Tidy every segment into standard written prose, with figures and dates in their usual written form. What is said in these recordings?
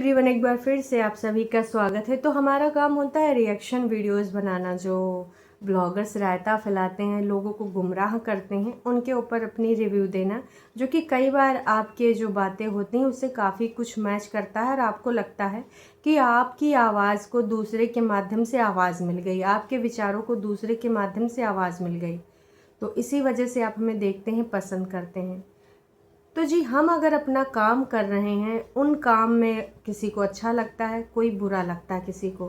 Everyone, एक बार फिर से आप सभी का स्वागत है। तो हमारा काम होता है रिएक्शन वीडियोस बनाना। जो ब्लॉगर्स रायता फैलाते हैं, लोगों को गुमराह करते हैं, उनके ऊपर अपनी रिव्यू देना, जो कि कई बार आपके जो बातें होती हैं उससे काफ़ी कुछ मैच करता है और आपको लगता है कि आपकी आवाज़ को दूसरे के माध्यम से आवाज़ मिल गई, आपके विचारों को दूसरे के माध्यम से आवाज़ मिल गई। तो इसी वजह से आप हमें देखते हैं, पसंद करते हैं। तो जी, हम अगर अपना काम कर रहे हैं, उन काम में किसी को अच्छा लगता है, कोई बुरा लगता है किसी को।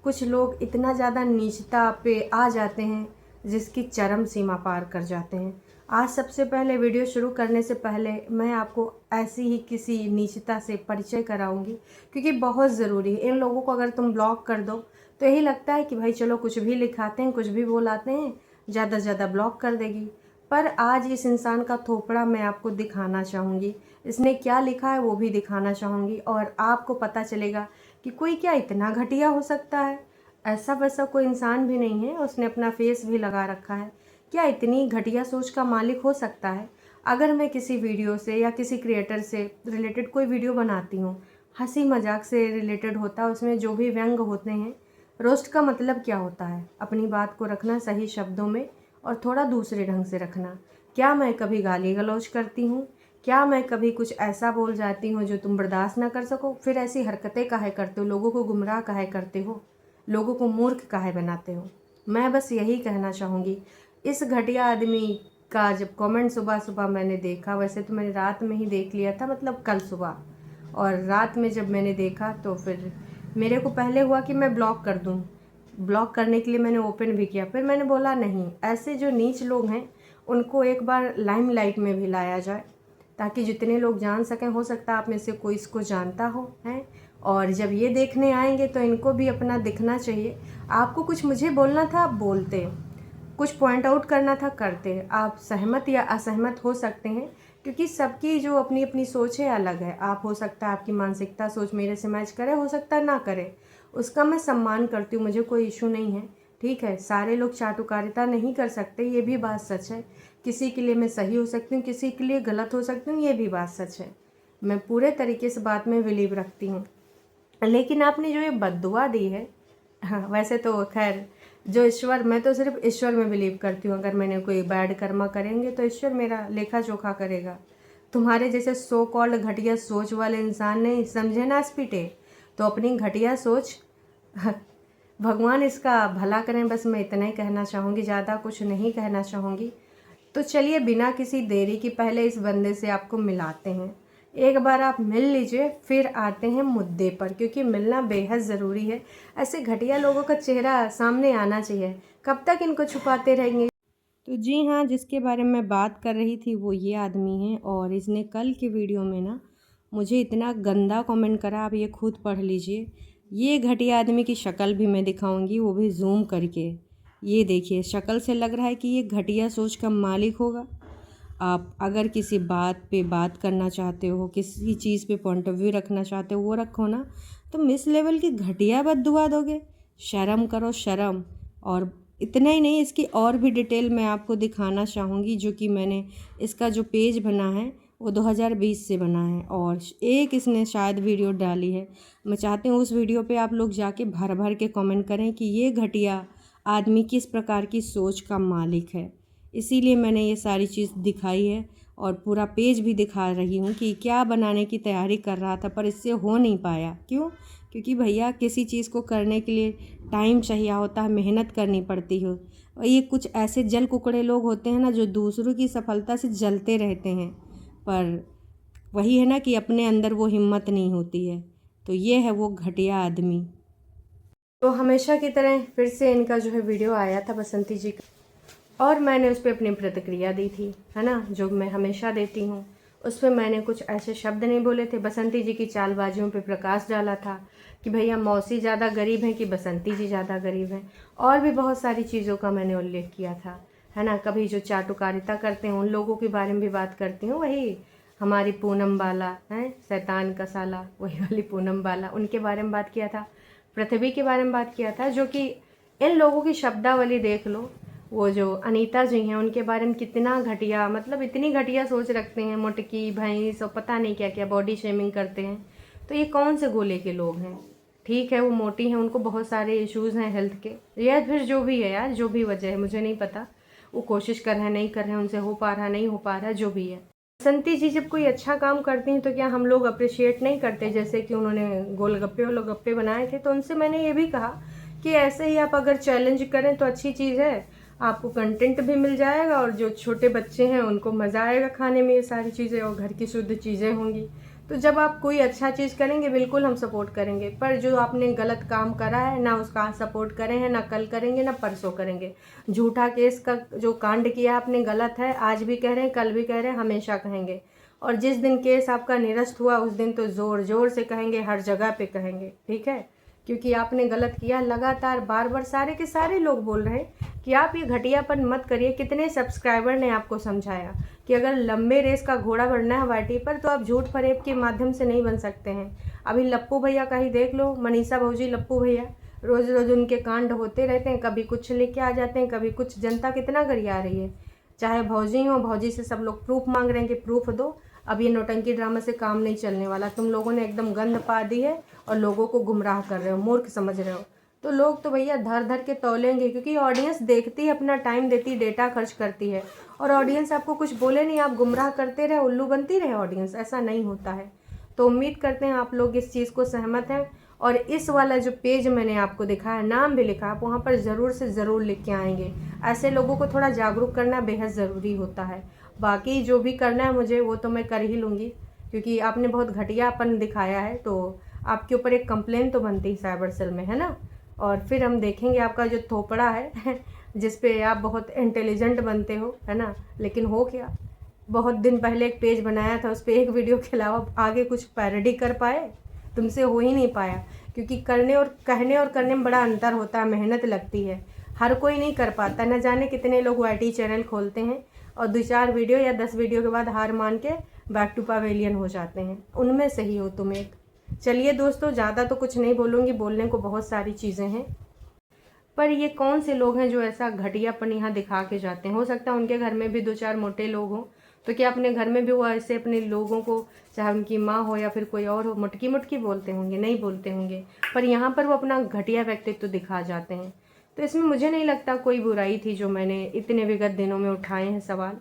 कुछ लोग इतना ज़्यादा नीचता पे आ जाते हैं जिसकी चरम सीमा पार कर जाते हैं। आज सबसे पहले वीडियो शुरू करने से पहले मैं आपको ऐसी ही किसी नीचता से परिचय कराऊंगी, क्योंकि बहुत ज़रूरी है। इन लोगों को अगर तुम ब्लॉक कर दो तो यही लगता है कि भाई चलो कुछ भी लिखाते हैं, कुछ भी बोलाते हैं, ज़्यादा से ज़्यादा ब्लॉक कर देगी। पर आज इस इंसान का थोपड़ा मैं आपको दिखाना चाहूँगी, इसने क्या लिखा है वो भी दिखाना चाहूँगी, और आपको पता चलेगा कि कोई क्या इतना घटिया हो सकता है। ऐसा वैसा कोई इंसान भी नहीं है, उसने अपना फेस भी लगा रखा है। क्या इतनी घटिया सोच का मालिक हो सकता है? अगर मैं किसी वीडियो से या किसी क्रिएटर से रिलेटेड कोई वीडियो बनाती हूँ, हंसी मजाक से रिलेटेड होता है, उसमें जो भी व्यंग होते हैं, रोस्ट का मतलब क्या होता है? अपनी बात को रखना सही शब्दों में और थोड़ा दूसरे ढंग से रखना। क्या मैं कभी गाली गलौज करती हूँ? क्या मैं कभी कुछ ऐसा बोल जाती हूँ जो तुम बर्दाश्त ना कर सको? फिर ऐसी हरकतें काहे करते हो? लोगों को गुमराह काहे करते हो? लोगों को मूर्ख काहे बनाते हो? मैं बस यही कहना चाहूँगी। इस घटिया आदमी का जब कमेंट सुबह सुबह मैंने देखा, वैसे तो मैंने रात में ही देख लिया था, मतलब कल सुबह, और रात में जब मैंने देखा तो फिर मेरे को पहले हुआ कि मैं ब्लॉक कर दूँ। ब्लॉक करने के लिए मैंने ओपन भी किया, फिर मैंने बोला नहीं, ऐसे जो नीच लोग हैं उनको एक बार लाइमलाइट में भी लाया जाए, ताकि जितने लोग जान सकें। हो सकता है आप में से कोई इसको जानता हो है, और जब ये देखने आएंगे तो इनको भी अपना दिखना चाहिए। आपको कुछ मुझे बोलना था, आप बोलते, कुछ पॉइंट आउट करना था, करते। आप सहमत या असहमत हो सकते हैं, क्योंकि सबकी जो अपनी अपनी सोच है अलग है। आप, हो सकता है आपकी मानसिकता सोच मेरे से मैच करे, हो सकता है ना करे, उसका मैं सम्मान करती हूँ, मुझे कोई इशू नहीं है। ठीक है, सारे लोग चाटुकारिता नहीं कर सकते, ये भी बात सच है। किसी के लिए मैं सही हो सकती हूँ, किसी के लिए गलत हो सकती हूँ, ये भी बात सच है। मैं पूरे तरीके से बात में बिलीव रखती हूँ। लेकिन आपने जो ये बद्दुआ दी है, हाँ वैसे तो खैर, जो ईश्वर, मैं तो सिर्फ ईश्वर में बिलीव करती हूँ। अगर मैंने कोई बैड कर्मा करेंगे तो ईश्वर मेरा लेखा जोखा करेगा। तुम्हारे जैसे सो कॉल्ड घटिया सोच वाले इंसान नहीं समझे ना स्पीटे, तो अपनी घटिया सोच भगवान इसका भला करें। बस मैं इतना ही कहना चाहूँगी, ज़्यादा कुछ नहीं कहना चाहूँगी। तो चलिए, बिना किसी देरी की पहले इस बंदे से आपको मिलाते हैं। एक बार आप मिल लीजिए, फिर आते हैं मुद्दे पर, क्योंकि मिलना बेहद ज़रूरी है। ऐसे घटिया लोगों का चेहरा सामने आना चाहिए। कब तक इनको छुपाते रहेंगे? तो जी हाँ, जिसके बारे में बात कर रही थी वो ये आदमी है, और इसने कल की वीडियो में ना मुझे इतना गंदा कमेंट करा, आप ये खुद पढ़ लीजिए। ये घटिया आदमी की शक्ल भी मैं दिखाऊंगी, वो भी जूम करके। ये देखिए, शक्ल से लग रहा है कि ये घटिया सोच का मालिक होगा। आप अगर किसी बात पे बात करना चाहते हो, किसी चीज़ पे पॉइंट ऑफ व्यू रखना चाहते हो, वो रखो ना। तुम इस लेवल की घटिया बद्दुआ दोगे? शर्म करो, शर्म। और इतना ही नहीं, इसकी और भी डिटेल मैं आपको दिखाना चाहूँगी, जो कि मैंने, इसका जो पेज बना है वो 2020 से बना है, और एक इसने शायद वीडियो डाली है। मैं चाहती हूँ उस वीडियो पे आप लोग जाके भर भर के कमेंट करें कि ये घटिया आदमी किस प्रकार की सोच का मालिक है। इसीलिए मैंने ये सारी चीज़ दिखाई है, और पूरा पेज भी दिखा रही हूँ कि क्या बनाने की तैयारी कर रहा था, पर इससे हो नहीं पाया। क्यों? क्योंकि भैया, किसी चीज़ को करने के लिए टाइम चाहिए होता है, मेहनत करनी पड़ती हो। और ये कुछ ऐसे जल कुकड़े लोग होते हैं ना, जो दूसरों की सफलता से जलते रहते हैं, पर वही है ना कि अपने अंदर वो हिम्मत नहीं होती है। तो ये है वो घटिया आदमी। तो हमेशा की तरह फिर से इनका जो है वीडियो आया था, बसंती जी का, और मैंने उस पर अपनी प्रतिक्रिया दी थी, है ना, जो मैं हमेशा देती हूँ। उस पर मैंने कुछ ऐसे शब्द नहीं बोले थे, बसंती जी की चालबाजियों पे प्रकाश डाला था कि भैया मौसी ज़्यादा गरीब हैं कि बसंती जी ज़्यादा गरीब हैं, और भी बहुत सारी चीज़ों का मैंने उल्लेख किया था, है ना। कभी जो चाटुकारिता करते हैं उन लोगों के बारे में भी बात करती हूँ, वही हमारी पूनम बाला है, शैतान का साला, वही वाली पूनम बाला, उनके बारे में बात किया था। पृथ्वी के बारे में बात किया था, जो कि इन लोगों की शब्दावली देख लो। वो जो अनीता जी हैं उनके बारे में कितना घटिया, मतलब इतनी घटिया सोच रखते हैं, मुटकी भैंस और पता नहीं क्या क्या बॉडी शेमिंग करते हैं। तो ये कौन से गोले के लोग हैं? ठीक है वो मोटी हैं, उनको बहुत सारे इश्यूज़ हैं हेल्थ के, या फिर जो भी है यार, जो भी वजह है मुझे नहीं पता, वो कोशिश कर रहे हैं नहीं कर रहे हैं, उनसे हो पा रहा नहीं हो पा रहा, जो भी है। बसंती जी जब कोई अच्छा काम करती हैं तो क्या हम लोग अप्रिशिएट नहीं करते? जैसे कि उन्होंने गोलगप्पे बनाए थे, तो उनसे मैंने ये भी कहा कि ऐसे ही आप अगर चैलेंज करें तो अच्छी चीज़ है, आपको कंटेंट भी मिल जाएगा और जो छोटे बच्चे हैं उनको मज़ा आएगा खाने में ये सारी चीज़ें, और घर की शुद्ध चीज़ें होंगी। तो जब आप कोई अच्छा चीज़ करेंगे बिल्कुल हम सपोर्ट करेंगे, पर जो आपने गलत काम करा है ना उसका सपोर्ट करें हैं, ना कल करेंगे ना परसों करेंगे। झूठा केस का जो कांड किया आपने गलत है, आज भी कह रहे हैं, कल भी कह रहे हैं, हमेशा कहेंगे। और जिस दिन केस आपका निरस्त हुआ उस दिन तो ज़ोर ज़ोर से कहेंगे, हर जगह पे कहेंगे, ठीक है? क्योंकि आपने गलत किया, लगातार बार बार सारे के सारे लोग बोल रहे हैं कि आप ये घटियापन मत करिए। कितने सब्सक्राइबर ने आपको समझाया कि अगर लंबे रेस का घोड़ा बढ़ना है वाटी पर तो आप झूठ फरेब के माध्यम से नहीं बन सकते हैं। अभी लप्पू भैया का ही देख लो, मनीषा भौजी, लप्पू भैया, रोज़ रोज़ उनके कांड होते रहते हैं, कभी कुछ लेके आ जाते हैं, कभी कुछ। जनता कितना गरिया रही है, चाहे भौजी हो, भौजी से सब लोग प्रूफ मांग रहे हैं कि प्रूफ दो। अब ये नौटंकी ड्रामा से काम नहीं चलने वाला, तुम लोगों ने एकदम गंद पा दी है और लोगों को गुमराह कर रहे हो, मूर्ख समझ रहे हो। तो लोग तो भैया धर धर के तौलेंगे, क्योंकि ऑडियंस देखती है, अपना टाइम देती, डेटा खर्च करती है, और ऑडियंस आपको कुछ बोले नहीं, आप गुमराह करते रहे, उल्लू बनती रहे ऑडियंस, ऐसा नहीं होता है। तो उम्मीद करते हैं आप लोग इस चीज़ को सहमत हैं, और इस वाला जो पेज मैंने आपको दिखाया, नाम भी लिखा, आप वहाँ पर ज़रूर से ज़रूर लिख के आएंगे। ऐसे लोगों को थोड़ा जागरूक करना बेहद ज़रूरी होता है। बाकी जो भी करना है मुझे वो तो मैं कर ही लूँगी, क्योंकि आपने बहुत घटियापन दिखाया है, तो आपके ऊपर एक कंप्लेन तो बनती है साइबर सेल में, है ना? और फिर हम देखेंगे आपका जो थोपड़ा है जिस पे आप बहुत इंटेलिजेंट बनते हो, है ना? लेकिन हो क्या, बहुत दिन पहले एक पेज बनाया था, उस पर एक वीडियो के अलावा आगे कुछ पैरोडी कर पाए? तुमसे हो ही नहीं पाया, क्योंकि करने और कहने और करने में बड़ा अंतर होता है, मेहनत लगती है, हर कोई नहीं कर पाता। न जाने कितने लोग YT चैनल खोलते हैं और 2-4 वीडियो या 10 वीडियो के बाद हार मान के बैक टू पवेलियन हो जाते हैं, उनमें से ही हो तुम एक। चलिए दोस्तों, ज़्यादा तो कुछ नहीं बोलूँगी, बोलने को बहुत सारी चीज़ें हैं, पर ये कौन से लोग हैं जो ऐसा घटियापन यहाँ दिखा के जाते हैं? हो सकता है उनके घर में भी 2-4 मोटे लोग हों, तो क्या अपने घर में भी वो ऐसे अपने लोगों को, चाहे उनकी माँ हो या फिर कोई और हो, मुटकी मुटकी बोलते होंगे? नहीं बोलते होंगे, पर यहाँ पर वो अपना घटिया व्यक्तित्व तो दिखा जाते हैं। तो इसमें मुझे नहीं लगता कोई बुराई थी जो मैंने इतने विगत दिनों में उठाए हैं सवाल।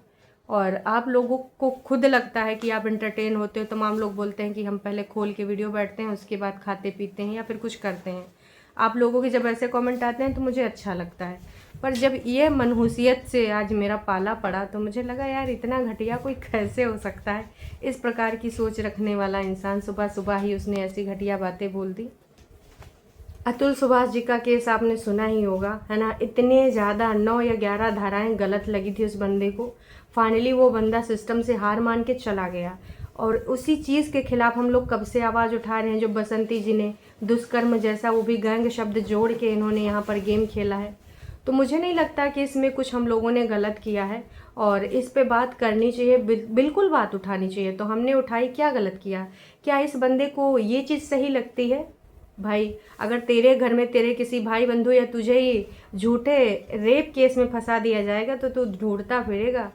और आप लोगों को खुद लगता है कि आप इंटरटेन होते हो, तमाम लोग बोलते हैं कि हम पहले खोल के वीडियो बैठते हैं, उसके बाद खाते पीते हैं या फिर कुछ करते हैं। आप लोगों के जब ऐसे कमेंट आते हैं तो मुझे अच्छा लगता है, पर जब ये मनहूसियत से आज मेरा पाला पड़ा तो मुझे लगा यार इतना घटिया कोई कैसे हो सकता है? इस प्रकार की सोच रखने वाला इंसान, सुबह सुबह ही उसने ऐसी घटिया बातें बोल दी। अतुल सुभाष जी का केस आपने सुना ही होगा, है ना? इतने ज़्यादा 9 या 11 धाराएं गलत लगी थी उस बंदे को, फाइनली वो बंदा सिस्टम से हार मान के चला गया। और उसी चीज़ के खिलाफ हम लोग कब से आवाज़ उठा रहे हैं, जो बसंती जी ने दुष्कर्म जैसा, वो भी गैंग शब्द जोड़ के इन्होंने यहाँ पर गेम खेला है। तो मुझे नहीं लगता कि इसमें कुछ हम लोगों ने गलत किया है, और इस पे बात करनी चाहिए, बिल्कुल बात उठानी चाहिए। तो हमने उठाई, क्या गलत किया? क्या इस बंदे को ये चीज़ सही लगती है? भाई, अगर तेरे घर में तेरे किसी भाई बंधु या तुझे ही झूठे रेप केस में फंसा दिया जाएगा तो तू ढूंढता फिरेगा,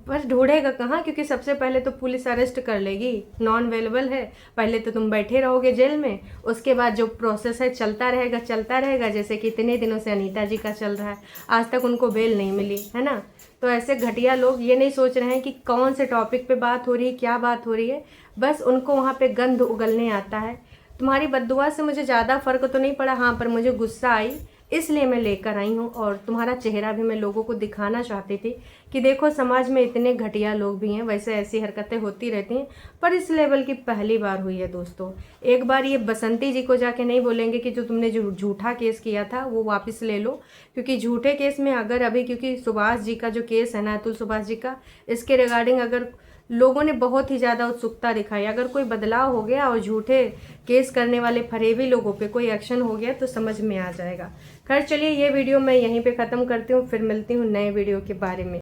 बस ढूंढेगा कहाँ? क्योंकि सबसे पहले तो पुलिस अरेस्ट कर लेगी, नॉन अवेलेबल है, पहले तो तुम बैठे रहोगे जेल में, उसके बाद जो प्रोसेस है चलता रहेगा, जैसे कि इतने दिनों से अनीता जी का चल रहा है, आज तक उनको बेल नहीं मिली, है ना? तो ऐसे घटिया लोग ये नहीं सोच रहे हैं कि कौन से टॉपिक पे बात हो रही है, क्या बात हो रही है, बस उनको वहाँ पे गंद उगलने आता है। तुम्हारी बद्दुआ से मुझे ज़्यादा फ़र्क तो नहीं पड़ा, हाँ, पर मुझे गुस्सा आई, इसलिए मैं लेकर आई हूँ। और तुम्हारा चेहरा भी मैं लोगों को दिखाना चाहती थी कि देखो समाज में इतने घटिया लोग भी हैं, वैसे ऐसी हरकतें होती रहती हैं, पर इस लेवल की पहली बार हुई है दोस्तों। एक बार ये बसंती जी को जाके नहीं बोलेंगे कि जो तुमने जो झूठा केस किया था वो वापस ले लो, क्योंकि झूठे केस में अगर अभी, क्योंकि सुभाष जी का जो केस है ना, अतुल सुभाष जी का, इसके रिगार्डिंग अगर लोगों ने बहुत ही ज़्यादा उत्सुकता दिखाई, अगर कोई बदलाव हो गया और झूठे केस करने वाले फरेबी लोगों पे कोई एक्शन हो गया तो समझ में आ जाएगा। खैर चलिए, ये वीडियो मैं यहीं पे ख़त्म करती हूँ, फिर मिलती हूँ नए वीडियो के बारे में।